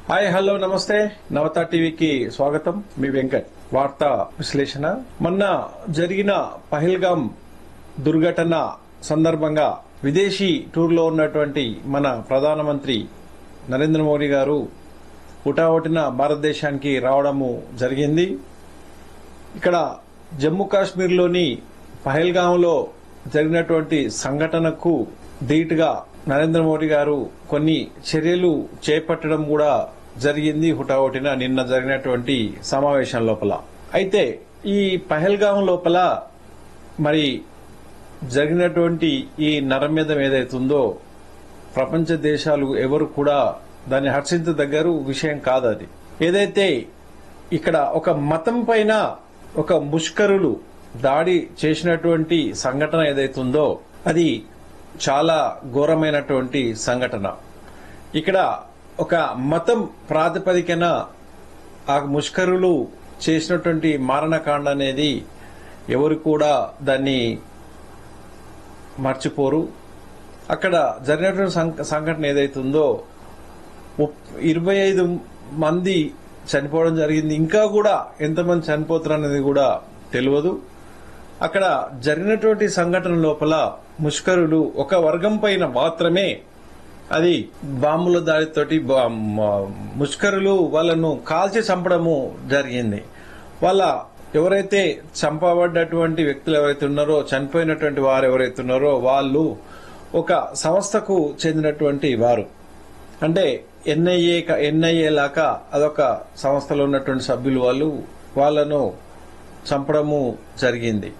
Hi hello నమస్తే నవత టీవీకి స్వాగతం. మీ వెంకట్. వార్తా విశ్లేషణ. మొన్న జరిగిన పహల్గాం దుర్ఘటన సందర్భంగా విదేశీ టూర్లో ఉన్నటువంటి మన ప్రధానమంత్రి నరేంద్ర మోడీ గారు హుటాహుటిన భారతదేశానికి రావడము జరిగింది. ఇక్కడ జమ్మూ కాశ్మీర్లోని పహల్గాంలో జరిగినటువంటి సంఘటనకు ధీటుగా నరేంద్ర మోడీ గారు కొన్ని చర్యలు చేపట్టడం కూడా జరిగింది హుటాహుటిన నిన్న జరిగినటువంటి సమావేశం లోపల. అయితే ఈ పహల్గాం లోపల మరి జరిగినటువంటి ఈ నరమేధం ఏదైతుందో ప్రపంచ దేశాలు ఎవరు కూడా దాన్ని హర్షించదగ్గర విషయం కాదు. అది ఏదైతే ఇక్కడ ఒక మతం పైన ఒక ముష్కరులు దాడి చేసినటువంటి సంఘటన ఏదైతుందో అది చాలా ఘోరమైనటువంటి సంఘటన. ఇక్కడ ఒక మతం ప్రాతిపదికన ఆ ముష్కరులు చేసినటువంటి మారణకాండ అనేది ఎవరు కూడా దాన్ని మర్చిపోరు. అక్కడ జరిగినటువంటి సంఘటన ఏదైతుందో 25 మంది చనిపోవడం జరిగింది. ఇంకా కూడా ఎంతమంది చనిపోతారనేది కూడా తెలియదు. అక్కడ జరిగినటువంటి సంఘటన లోపల ముష్కరులు ఒక వర్గం పైన మాత్రమే అది బాంబుల దాడితోటి ముష్కరులు వాళ్ళను కాల్చి చంపడము జరిగింది. వాళ్ళ ఎవరైతే చంపబడ్డటువంటి వ్యక్తులు ఎవరైతే ఉన్నారో, చనిపోయినటువంటి వారు ఎవరైతే ఉన్నారో వాళ్ళు ఒక సంస్థకు చెందినటువంటి వారు. అంటే ఎన్ఐఏ లాగా అదొక సంస్థలో ఉన్నటువంటి సభ్యులు వాళ్ళను చంపడము జరిగింది.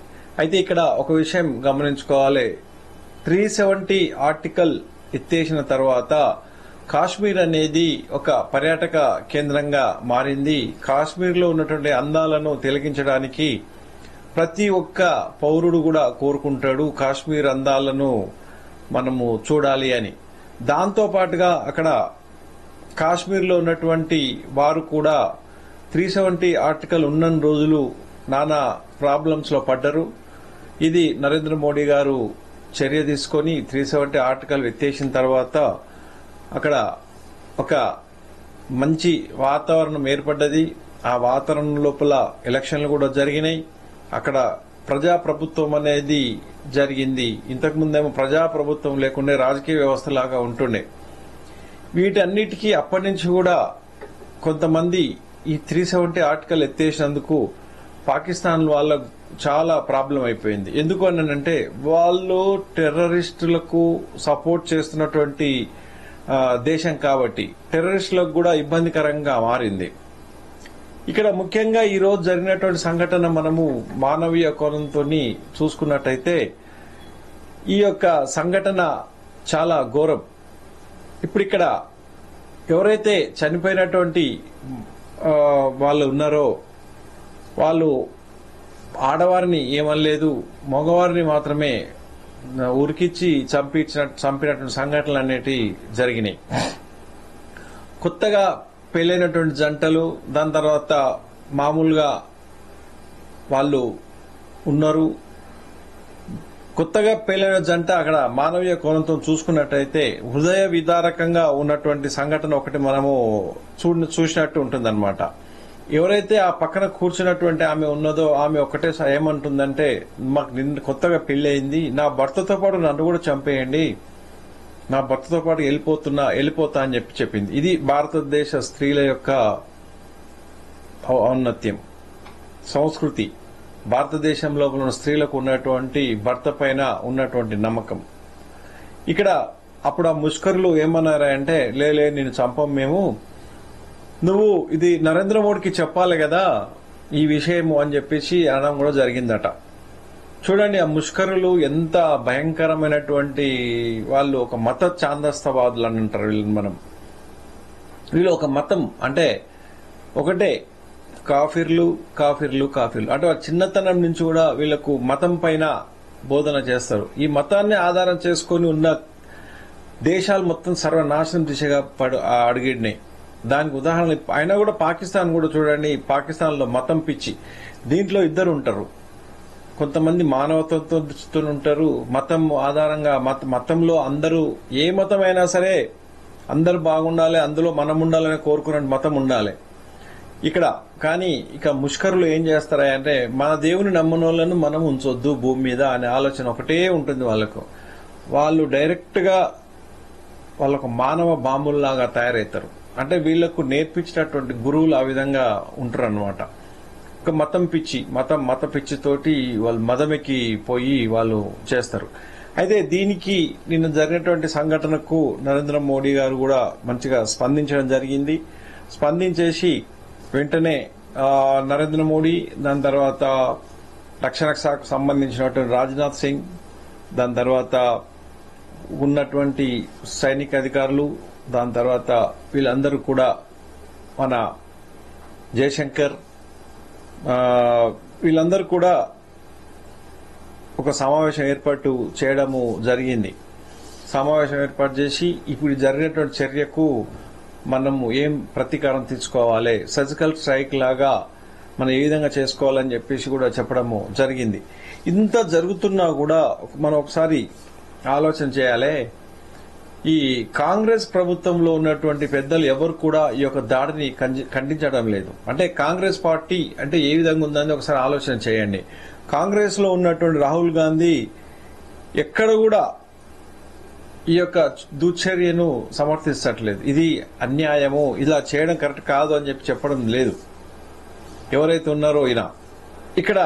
అయితే ఇక్కడ ఒక విషయం గమనించుకోవాలి. 370 ఆర్టికల్ ఎత్తేసిన తర్వాత కాశ్మీర్ అనేది ఒక పర్యాటక కేంద్రంగా మారింది. కాశ్మీర్లో ఉన్నటువంటి అందాలను తిలకించడానికి ప్రతి ఒక్క పౌరుడు కూడా కోరుకుంటాడు కాశ్మీర్ అందాలను మనము చూడాలి అని. దాంతో పాటుగా అక్కడ కాశ్మీర్లో ఉన్నటువంటి వారు కూడా 370 ఆర్టికల్ ఉన్న రోజులు నానా ప్రాబ్లమ్స్ లో పడ్డారు. ఇది నరేంద్ర మోడీ గారు చర్య తీసుకుని 370 ఆర్టికల్ ఎత్తేసిన తర్వాత అక్కడ ఒక మంచి వాతావరణం ఏర్పడ్డది. ఆ వాతావరణం లోపల ఎలక్షన్లు కూడా జరిగినాయి. అక్కడ ప్రజాప్రభుత్వం అనేది జరిగింది. ఇంతకుముందేమో ప్రజాప్రభుత్వం లేకుండే రాజకీయ వ్యవస్థ లాగా ఉంటుండే. వీటన్నిటికీ అప్పటి నుంచి కూడా కొంతమంది ఈ 370 ఆర్టికల్ ఎత్తేసినందుకు పాకిస్తాన్ వాళ్ళ చాలా ప్రాబ్లం అయిపోయింది. ఎందుకు అనంటే వాళ్ళు టెర్రరిస్టులకు సపోర్ట్ చేస్తున్నటువంటి దేశం కాబట్టి టెర్రరిస్టులకు కూడా ఇబ్బందికరంగా మారింది. ఇక్కడ ముఖ్యంగా ఈ రోజు జరిగినటువంటి సంఘటన మనము మానవీయ కోణంతో చూసుకున్నట్టయితే ఈ యొక్క సంఘటన చాలా ఘోరం. ఇప్పుడు ఇక్కడ ఎవరైతే చనిపోయినటువంటి వాళ్ళు ఉన్నారో వాళ్ళు ఆడవారిని ఏమనలేదు, మగవారిని మాత్రమే ఉరికిచ్చి చంపినటువంటి సంఘటనలు అనేటివి జరిగినాయి. కొత్తగా పెళ్లైనటువంటి జంటలు, దాని తర్వాత మామూలుగా వాళ్ళు ఉన్నారు. కొత్తగా పెళ్లైన జంట అక్కడ మానవీయ కోణంతో చూసుకున్నట్టయితే హృదయ విదారకంగా ఉన్నటువంటి సంఘటన ఒకటి మనము చూసినట్టు ఉంటుందన్నమాట. ఎవరైతే ఆ పక్కన కూర్చున్నటువంటి ఆమె ఉన్నదో ఆమె ఒకటే ఏమంటుందంటే, మాకు కొత్తగా పెళ్లి అయింది, నా భర్తతో పాటు నన్ను కూడా చంపేయండి, నా భర్తతో పాటు వెళ్ళిపోతా అని చెప్పింది. ఇది భారతదేశ స్త్రీల యొక్క ఔన్నత్యం, సంస్కృతి. భారతదేశంలో ఉన్న స్త్రీలకు ఉన్నటువంటి భర్త పైన ఉన్నటువంటి నమ్మకం. ఇక్కడ అప్పుడు ఆ ముష్కరులు ఏమన్నారంటే, లేలే నేను చంపం, మేము నువ్వు ఇది నరేంద్ర మోడీకి చెప్పాలి కదా ఈ విషయము అని చెప్పేసి అనడం కూడా జరిగిందట. చూడండి ఆ ముష్కరులు ఎంత భయంకరమైనటువంటి వాళ్ళు. ఒక మత ఛాందస్తవాదులు అని అంటారు వీళ్ళు ఒక మతం అంటే ఒకటే, కాఫిర్లు కాఫిర్లు కాఫిర్లు అంటే చిన్నతనం నుంచి కూడా వీళ్లకు మతం పైన బోధన చేస్తారు. ఈ మతాన్ని ఆధారం చేసుకుని ఉన్న దేశాలు మొత్తం సర్వనాశనం దిశగా అడుగిడినాయి. దానికి ఉదాహరణ అయినా కూడా పాకిస్తాన్ కూడా చూడండి. పాకిస్తాన్ లో మతం పిచ్చి, దీంట్లో ఇద్దరు ఉంటారు. కొంతమంది మానవత్వంతో ఉంటారు. మతం ఆధారంగా మతంలో అందరూ ఏ మతం అయినా సరే అందరు బాగుండాలి, అందులో మనం ఉండాలని కోరుకునే మతం ఉండాలి ఇక్కడ. కానీ ఇక ముష్కరులు ఏం చేస్తారా అంటే మన దేవుని నమ్మనోళ్లను మనం ఉంచొద్దు భూమి మీద అనే ఆలోచన ఒకటే ఉంటుంది వాళ్ళకు. వాళ్ళు డైరెక్ట్ గా వాళ్ళకు మానవ బాంబుల్లాగా తయారవుతారు. అంటే వీళ్లకు నేర్పించినటువంటి గురువులు ఆ విధంగా ఉంటారు అనమాట. ఒక మత పిచ్చితోటి వాళ్ళు మదమెక్కి పోయి వాళ్ళు చేస్తారు. అయితే దీనికి నిన్న జరిగినటువంటి సంఘటనకు నరేంద్ర మోడీ గారు కూడా మంచిగా స్పందించడం జరిగింది. స్పందించేసి వెంటనే నరేంద్ర మోడీ, దాని తర్వాత రక్షణ శాఖకు సంబంధించినటువంటి రాజ్నాథ్ సింగ్, దాని తర్వాత ఉన్నటువంటి సైనిక అధికారులు, దాని తర్వాత వీళ్ళందరూ కూడా మన జయశంకర్ వీళ్ళందరూ కూడా ఒక సమావేశం ఏర్పాటు చేయడము జరిగింది. సమావేశం ఏర్పాటు చేసి ఇప్పుడు జరిగినటువంటి చర్యకు మనము ఏం ప్రతీకారం తీసుకోవాలి, సర్జికల్ స్ట్రైక్ లాగా మనం ఏ విధంగా చేసుకోవాలని చెప్పేసి కూడా చెప్పడము జరిగింది. ఇంత జరుగుతున్నా కూడా మనం ఒకసారి ఆలోచన చేయాలి. ఈ కాంగ్రెస్ ప్రభుత్వంలో ఉన్నటువంటి పెద్దలు ఎవరు కూడా ఈ యొక్క దాడిని ఖండించడం లేదు. అంటే కాంగ్రెస్ పార్టీ అంటే ఏ విధంగా ఉందని ఒకసారి ఆలోచన చేయండి. కాంగ్రెస్ లో ఉన్నటువంటి రాహుల్ గాంధీ ఎక్కడ కూడా ఈ యొక్క దుశ్చర్యను సమర్థించట్లేదు. ఇది అన్యాయము, ఇలా చేయడం కరెక్ట్ కాదు అని చెప్పడం లేదు. ఎవరైతే ఉన్నారో ఇక్కడ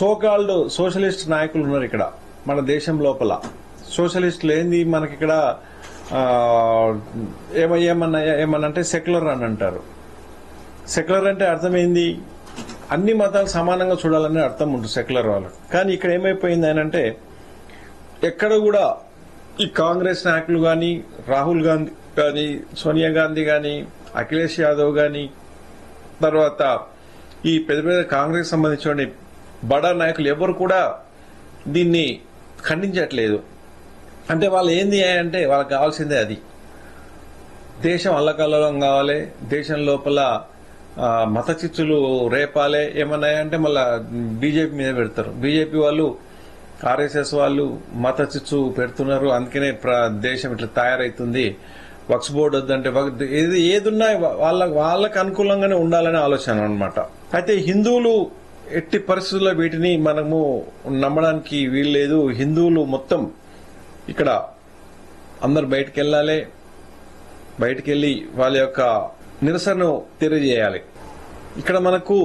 సోకాల్డ్ సోషలిస్ట్ నాయకులు ఉన్నారు. ఇక్కడ మన దేశం లోపల సోషలిస్టులు ఏంది మనకిక్కడ ఏమన్నంటే సెక్యులర్ అని అంటారు. సెక్యులర్ అంటే అర్థమైంది అన్ని మతాలు సమానంగా చూడాలనే అర్థం ఉంటుంది సెక్యులర్ వాళ్ళకు. కానీ ఇక్కడ ఏమైపోయింది అని అంటే ఎక్కడ కూడా ఈ కాంగ్రెస్ నాయకులు గాని, రాహుల్ గాంధీ గాని, సోనియా గాంధీ గాని, అఖిలేష్ యాదవ్ గాని, తర్వాత ఈ పెద్ద పెద్ద కాంగ్రెస్ సంబంధించిన బడా నాయకులు ఎవరు కూడా దీన్ని ఖండించట్లేదు. అంటే వాళ్ళు ఏంది అంటే వాళ్ళకి కావాల్సిందే అది దేశం అల్లకల్లోలం కావాలి, దేశం లోపల మత చిచ్చులు రేపాలే. ఏమన్నాయంటే మళ్ళా బీజేపీ మీద పెడతారు. బీజేపీ వాళ్ళు, ఆర్ఎస్ఎస్ వాళ్ళు మత చిచ్చు పెడుతున్నారు, అందుకనే దేశం ఇట్లా తయారైతుంది. వక్స్ బోర్డు వద్దంటే ఏదున్నా వాళ్ళకు అనుకూలంగానే ఉండాలనే ఆలోచన అన్నమాట. అయితే హిందువులు ఎట్టి పరిస్థితుల్లో వీటిని మనము నమ్మడానికి వీల్లేదు. హిందువులు మొత్తం ఇక్కడ అందరు బయటికెళ్లి వాళ్ళ యొక్క నిరసనను తెలియజేయాలి. ఇక్కడ మనకు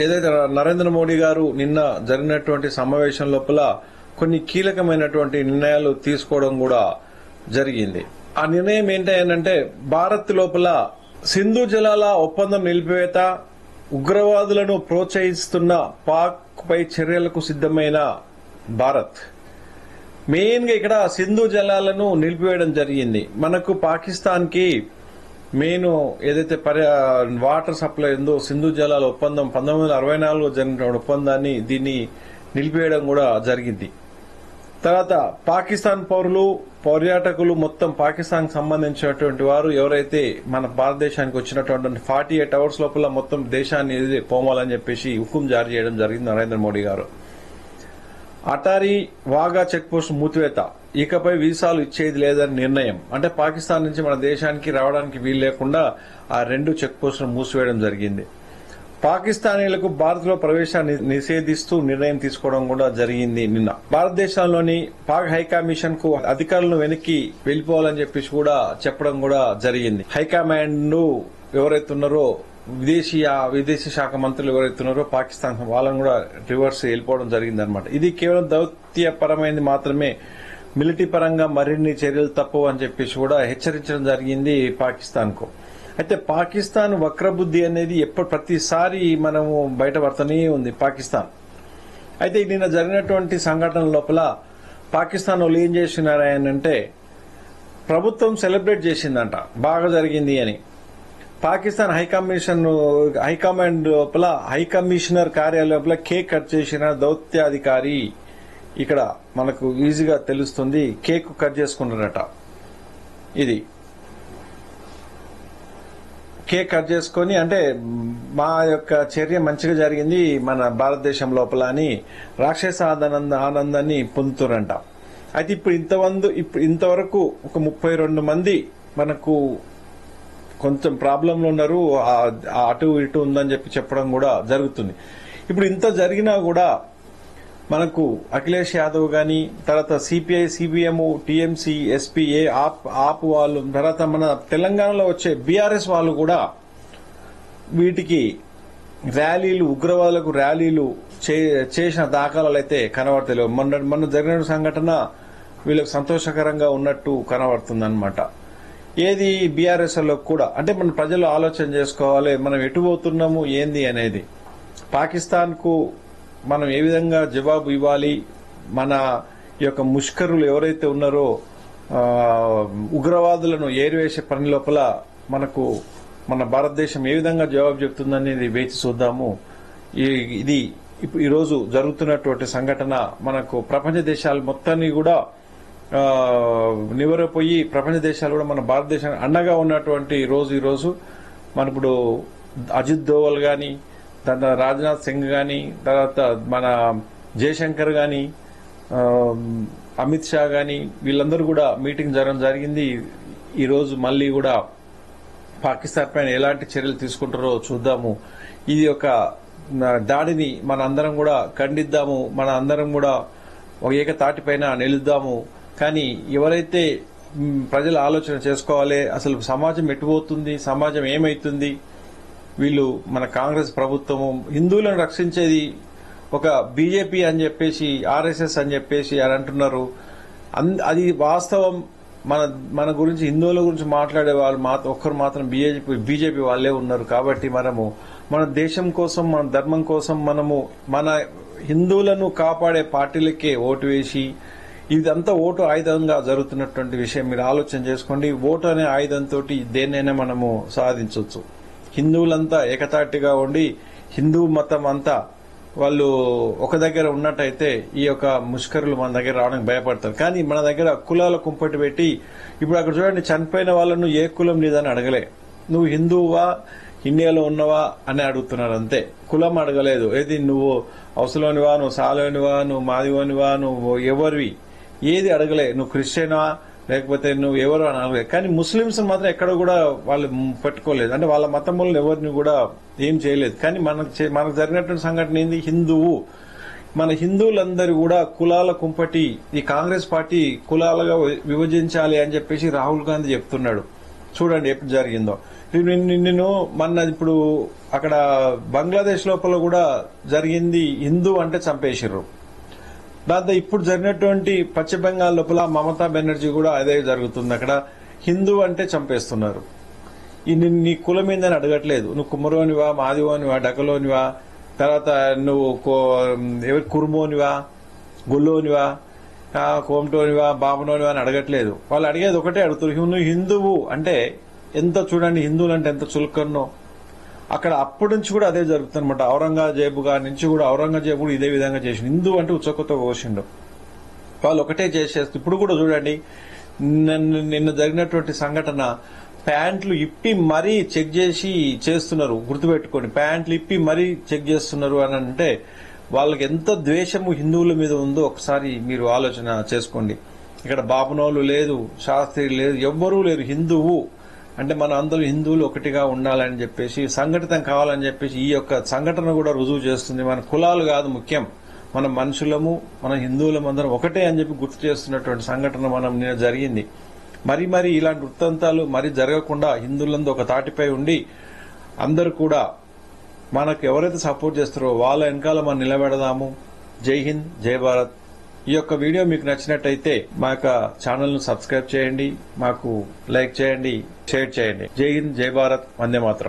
ఏదైతే నరేంద్ర మోడీ గారు నిన్న జరిగినటువంటి సమావేశం లోపల కొన్ని కీలకమైనటువంటి నిర్ణయాలు తీసుకోవడం కూడా జరిగింది. ఆ నిర్ణయం ఏంటంటే భారత్ లోపల సింధు జలాల ఒప్పందం నిలిపివేత, ఉగ్రవాదులను ప్రోత్సహిస్తున్న పాక్ పై చర్యలకు సిద్దమైన భారత్. మెయిన్ గా ఇక్కడ సింధు జలాలను నిలిపివేయడం జరిగింది. మనకు పాకిస్తాన్ కి మెయిన్ ఏదైతే వాటర్ సప్లై ఉందో సింధు జలాల ఒప్పందం 1964లో జరిగిన ఒప్పందాన్ని దీన్ని నిలిపివేయడం కూడా జరిగింది. తర్వాత పాకిస్తాన్ పర్యాటకులు మొత్తం పాకిస్తాన్ సంబంధించినటువంటి వారు ఎవరైతే మన భారతదేశానికి వచ్చినటువంటి 48 అవర్స్ లోపల మొత్తం దేశాన్ని పోమాలని చెప్పేసి హుకుం జారీ చేయడం జరిగింది నరేంద్ర మోడీ గారు. అటారీ వాఘా చెక్ పోస్ట్ మూతివేత, ఇకపై వీసాలు ఇచ్చేది లేదని నిర్ణయం. అంటే పాకిస్తాన్ నుంచి మన దేశానికి రావడానికి వీలు లేకుండా ఆ 2 చెక్ పోస్టులను మూసివేయడం జరిగింది. పాకిస్తానీలకు భారత్ లో ప్రవేశాన్ని నిషేధిస్తూ నిర్ణయం తీసుకోవడం కూడా జరిగింది. నిన్న భారతదేశంలోని పాక్ హైకమిషన్ కు అధికారులను వెనక్కి వెళ్లిపోవాలని చెప్పేసి కూడా చెప్పడం కూడా జరిగింది. హైకమాండ్ ఎవరైతే ఉన్నారో విదేశీ శాఖ మంత్రులు ఎవరైతే ఉన్నారో పాకిస్తాన్ వాళ్ళని కూడా రివర్స్ వెళ్ళిపోవడం జరిగింది అనమాట. ఇది కేవలం దౌత్యపరమైనది మాత్రమే, మిలిటరీ పరంగా మరిన్ని చర్యలు తప్పవు అని చెప్పేసి కూడా హెచ్చరించడం జరిగింది పాకిస్తాన్ కు. అయితే పాకిస్తాన్ వక్రబుద్ధి అనేది ప్రతిసారి మనము బయటపడుతూనే ఉంది పాకిస్తాన్. అయితే నిన్న జరిగినటువంటి సంఘటన లోపల పాకిస్తాన్ వాళ్ళు ఏం చేస్తున్నారంటే ప్రభుత్వం సెలబ్రేట్ చేసిందంట, బాగా జరిగింది అని. పాకిస్తాన్ హైకమాండ్ లోపల హైకమిషనర్ కార్యాలయం లోపల కేక్ కట్ చేసిన దౌత్యాధికారి ఇక్కడ మనకు ఈజీగా తెలుస్తుంది. కేక్ కట్ చేసుకున్నారట. ఇది కేక్ కట్ చేసుకుని అంటే మా యొక్క చర్య మంచిగా జరిగింది మన భారతదేశం లోపల అని రాక్షస ఆనందాన్ని పొందుతారంట. అయితే ఇప్పుడు ఇంతవరకు ఒక 32 మంది మనకు కొంచెం ప్రాబ్లంలో ఉన్నారు, అటు ఇటు ఉందని చెప్పడం కూడా జరుగుతుంది. ఇప్పుడు ఇంత జరిగినా కూడా మనకు అఖిలేష్ యాదవ్ గాని, తర్వాత సిపిఐ, సిపిఎం, టీఎంసీ, ఎస్పీఏ, ఆప్ వాళ్ళు, తర్వాత మన తెలంగాణలో వచ్చే బీఆర్ఎస్ వాళ్ళు కూడా వీటికి ర్యాలీలు, ఉగ్రవాదులకు ర్యాలీలు చేసిన దాఖలాలు అయితే కనబడతలేవు. మొన్న జరిగిన సంఘటన వీళ్ళకి సంతోషకరంగా ఉన్నట్టు కనబడుతుందన్నమాట. ఏది బీఆర్ఎస్ లో కూడా అంటే మన ప్రజలు ఆలోచన చేసుకోవాలి, మనం ఎటు పోతున్నాము ఏంది అనేది. పాకిస్తాన్ కు మనం ఏ విధంగా జవాబు ఇవ్వాలి, మన ఈ యొక్క ముష్కరులు ఎవరైతే ఉన్నారో ఉగ్రవాదులను ఏరివేసే పని లోపల మనకు మన భారతదేశం ఏ విధంగా జవాబు చెప్తుందనేది వేచి చూద్దాము. ఇది ఈ రోజు జరుగుతున్నటువంటి సంఘటన మనకు ప్రపంచ దేశాలు మొత్తాన్ని కూడా నివరపోయి, ప్రపంచ దేశాలు కూడా మన భారతదేశానికి అండగా ఉన్నటువంటి రోజు ఈ రోజు. మనప్పుడు అజిత్ దోవల్ గాని, తర్వాత రాజ్నాథ్ సింగ్ గాని, తర్వాత మన జయశంకర్ గాని, అమిత్ షా గాని, వీళ్ళందరూ కూడా మీటింగ్ జరగడం జరిగింది. ఈ రోజు మళ్లీ కూడా పాకిస్తాన్ పైన ఎలాంటి చర్యలు తీసుకుంటారో చూద్దాము. ఇది ఒక దాడిని మన అందరం కూడా ఖండిద్దాము, మన అందరం కూడా ఒక ఏకతాటిపైన నిలుద్దాము. కానీ ఎవరైతే ప్రజలు ఆలోచన చేసుకోవాలి, అసలు సమాజం ఎటుపోతుంది, సమాజం ఏమైతుంది. వీళ్ళు మన కాంగ్రెస్ ప్రభుత్వము హిందువులను రక్షించేది ఒక బీజేపీ అని చెప్పేసి, ఆర్ఎస్ఎస్ అని చెప్పేసి అని అంటున్నారు. అది వాస్తవం. మన గురించి, హిందువుల గురించి మాట్లాడే వాళ్ళు ఒక్కరు మాత్రం బీజేపీ వాళ్ళే ఉన్నారు. కాబట్టి మనము మన దేశం కోసం, మన ధర్మం కోసం మనము మన హిందువులను కాపాడే పార్టీలకే ఓటు వేసి, ఇదంతా ఓటు ఆయుధంగా జరుగుతున్నటువంటి విషయం మీరు ఆలోచన చేసుకోండి. ఓటు అనే ఆయుధంతో దేన్నైనా మనము సాధించవచ్చు. హిందువులంతా ఏకతాటిగా ఉండి, హిందూ మతం అంతా వాళ్ళు ఒక దగ్గర ఉన్నట్టయితే ఈ యొక్క ముష్కరులు మన దగ్గర రావడానికి భయపడతారు. కానీ మన దగ్గర కులాల కుంపటి పెట్టి, ఇప్పుడు అక్కడ చూడండి, చనిపోయిన వాళ్ళను ఏ కులం నీదని అడగలే. నువ్వు హిందువువా, ఇండియాలో ఉన్నవా అని అడుగుతున్నారు అంతే. కులం అడగలేదు. ఏది నువ్వు అవసలోనివా, నువ్వు సాలోనివా, నువ్వు మాదివోనివా, నువ్వు ఎవరివి, ఏది అడగలే. నువ్వు క్రిస్టియనా లేకపోతే నువ్వు ఎవరు అని అడగలేదు. కానీ ముస్లింస్ మాత్రం ఎక్కడ కూడా వాళ్ళు పెట్టుకోలేదు. అంటే వాళ్ళ మతములను ఎవరిని కూడా ఏం చేయలేదు. కానీ మనకు జరిగినటువంటి సంఘటన ఏంది, హిందువు, మన హిందువులందరూ కూడా కులాల కుంపటి, ఈ కాంగ్రెస్ పార్టీ కులాలుగా విభజించాలి అని చెప్పేసి రాహుల్ గాంధీ చెప్తున్నాడు. చూడండి ఎప్పుడు జరిగిందో. నిన్ను ఇప్పుడు అక్కడ బంగ్లాదేశ్ లోపల కూడా జరిగింది. హిందూ అంటే చంపేసిర్రు. దాంతో ఇప్పుడు జరిగినటువంటి పశ్చిమ బెంగాల్ లోపల మమతా బెనర్జీ కూడా అదే జరుగుతుంది. అక్కడ హిందూ అంటే చంపేస్తున్నారు. నీ కులం ఏందని అడగట్లేదు. నువ్వు కుమ్మరోనివా, మాదివోనివా, డకలోనివా, తర్వాత నువ్వు ఎవరి కుర్మోనివా, గుల్లోనివా, కోమటోనివా, బాబనోనివా అని అడగట్లేదు. వాళ్ళు అడిగేది ఒకటే అడుగుతారు, నువ్వు హిందువు అంటే ఎంత, చూడండి హిందువులు అంటే ఎంత చులకన్నో. అక్కడ అప్పటి నుంచి కూడా అదే జరుగుతుంది అనమాట. ఔరంగజేబు గారి నుంచి కూడా, ఔరంగజేబు కూడా ఇదే విధంగా చేసిండు. హిందూ అంటే ఉచ్చకొత్త కోసిండు. వాళ్ళు ఒకటే చేసేస్తూ ఇప్పుడు కూడా చూడండి, నిన్న జరిగినటువంటి సంఘటన, ప్యాంట్లు ఇప్పి మరీ చెక్ చేసి చేస్తున్నారు. గుర్తుపెట్టుకోండి, ప్యాంట్లు ఇప్పి మరీ చెక్ చేస్తున్నారు అని అంటే వాళ్ళకి ఎంత ద్వేషము హిందువుల మీద ఉందో ఒకసారి మీరు ఆలోచన చేసుకోండి. ఇక్కడ బాబునోళ్ళు లేదు, శాస్త్రి లేదు, ఎవ్వరూ లేరు. హిందువు అంటే మన అందరూ హిందువులు ఒకటిగా ఉండాలని చెప్పేసి, సంఘటితం కావాలని చెప్పేసి ఈ యొక్క సంఘటన కూడా రుజువు చేస్తుంది. మన కులాలు కాదు ముఖ్యం, మన మనుషులము, మన హిందువులం అందరం ఒకటే అని చెప్పి గుర్తు చేస్తున్నటువంటి సంఘటన మనం నిన్న జరిగింది. మరి ఇలాంటి వృత్తాంతాలు మరి జరగకుండా హిందువులందరూ ఒక తాటిపై ఉండి అందరూ కూడా మనకు ఎవరైతే సపోర్ట్ చేస్తారో వాళ్ళ వెనకాల మనం నిలబెడదాము. జై హింద్, జై భారత్. ఈ యొక్క వీడియో మీకు నచ్చినట్టయితే మా యొక్క ఛానల్ ను సబ్స్క్రైబ్ చేయండి, మాకు లైక్ చేయండి, షేర్ చేయండి. జై హింద్, జై భారత్, వందే మాతరం.